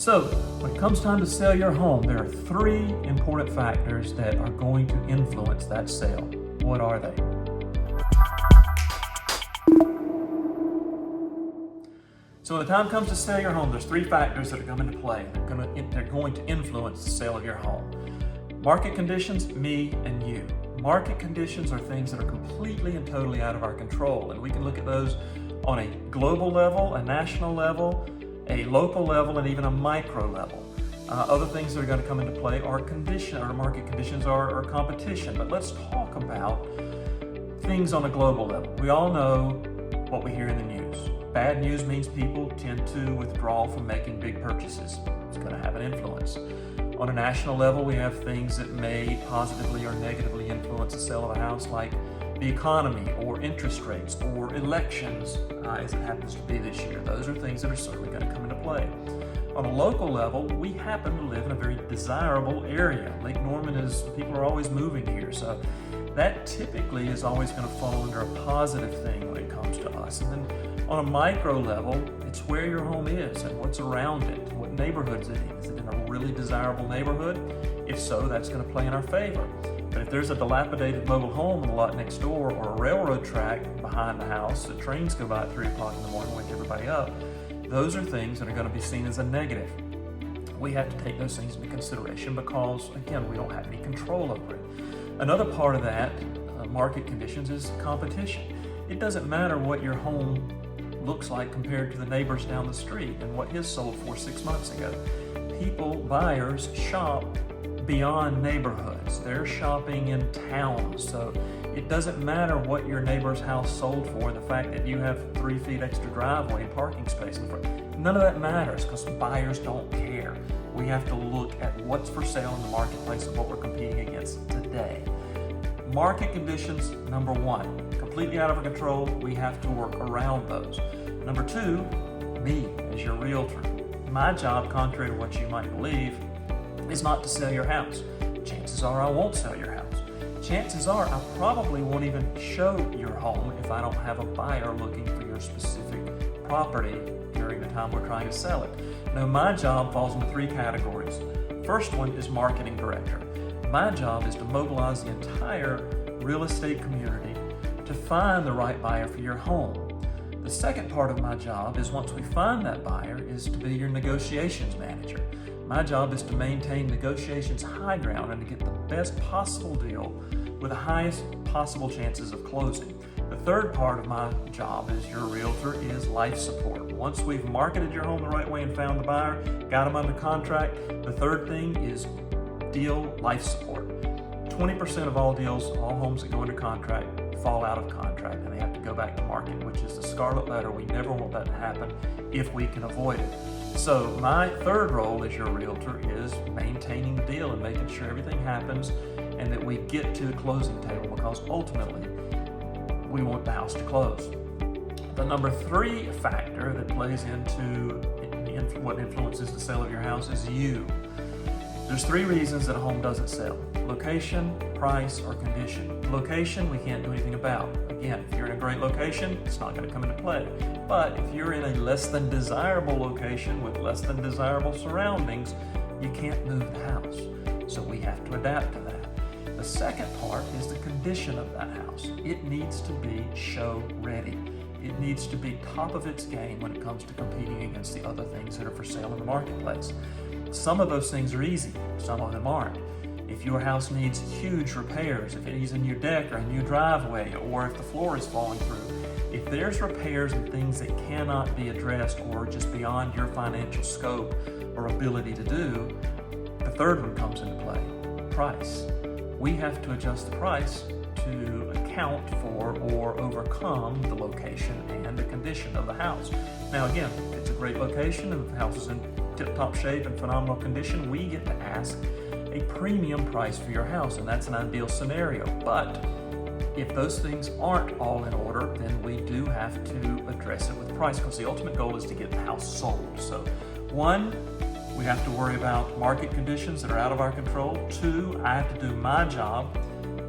So, when it comes time to sell your home, there are three important factors that are going to influence that sale. What are they? So when the time comes to sell your home, there's three factors that are coming into play. They're going to influence the sale of your home. Market conditions, me and you. Market conditions are things that are completely and totally out of our control, and we can look at those on a global level, a national level, a local level, and even a micro level. Other things that are going to come into play are market conditions or competition. But let's talk about things on a global level. We all know what we hear in the news. Bad news means people tend to withdraw from making big purchases. It's going to have an influence. On a national level, we have things that may positively or negatively influence the sale of a house, like the economy or interest rates or elections, as it happens to be this year. Those are things that are certainly going to come into play. On a local level, we happen to live in a very desirable area. Lake Norman people are always moving here, so that typically is always going to fall under a positive thing when it comes to us. And then on a micro level, it's where your home is and what's around it. What neighborhood is it in? Is it in a really desirable neighborhood? If so, that's going to play in our favor. But if there's a dilapidated mobile home on the lot next door, or a railroad track behind the house, the trains go by at 3 o'clock in the morning, wake everybody up, those are things that are going to be seen as a negative. We have to take those things into consideration because, again, we don't have any control over it. Another part of that, market conditions, is competition. It doesn't matter what your home looks like compared to the neighbors down the street and what his sold for 6 months ago. Buyers shop beyond neighborhoods. They're shopping in towns. So it doesn't matter what your neighbor's house sold for, the fact that you have 3 feet extra driveway and parking space in front. None of that matters because buyers don't care. We have to look at what's for sale in the marketplace and what we're competing against today. Market conditions, number one, completely out of our control. We have to work around those. Number two, me as your realtor. My job, contrary to what you might believe, is not to sell your house. Chances are I won't sell your house. Chances are I probably won't even show your home if I don't have a buyer looking for your specific property during the time we're trying to sell it. Now, my job falls into 3 categories. First one is marketing director. My job is to mobilize the entire real estate community to find the right buyer for your home. The second part of my job is, once we find that buyer, is to be your negotiations manager. My job is to maintain negotiations high ground and to get the best possible deal with the highest possible chances of closing. The third part of my job as your realtor is life support. Once we've marketed your home the right way and found the buyer, got them under contract, the third thing is deal life support. 20% of all deals, all homes that go under contract, fall out of contract and they have to go back to market, which is the scarlet letter. We never want that to happen if we can avoid it. So my third role as your realtor is maintaining the deal and making sure everything happens and that we get to the closing table, because ultimately we want the house to close. The number 3 factor that plays into what influences the sale of your house is you. There's 3 reasons that a home doesn't sell: location, price, or condition. Location, we can't do anything about. Again, if you're in a great location, it's not going to come into play. But if you're in a less than desirable location with less than desirable surroundings, you can't move the house. So we have to adapt to that. The second part is the condition of that house. It needs to be show ready. It needs to be top of its game when it comes to competing against the other things that are for sale in the marketplace. Some of those things are easy, some of them aren't. If your house needs huge repairs, if it needs a new deck or a new driveway, or if the floor is falling through, if there's repairs and things that cannot be addressed or just beyond your financial scope or ability to do, the third one comes into play: price. We have to adjust the price to account for or overcome the location and the condition of the house. Now again, if it's a great location and the house is in tip-top shape and phenomenal condition, we get to ask a premium price for your house, and that's an ideal scenario. But if those things aren't all in order, then we do have to address it with price, because the ultimate goal is to get the house sold. So 1, we have to worry about market conditions that are out of our control. 2, I have to do my job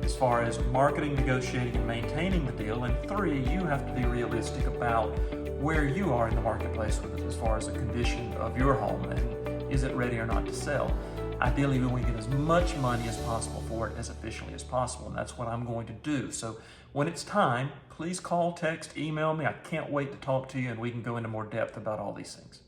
as far as marketing, negotiating, and maintaining the deal. And 3, you have to be realistic about where you are in the marketplace with it as far as the condition of your home. And is it ready or not to sell? Ideally, we want to get as much money as possible for it as efficiently as possible, and that's what I'm going to do. So when it's time, please call, text, email me. I can't wait to talk to you, and we can go into more depth about all these things.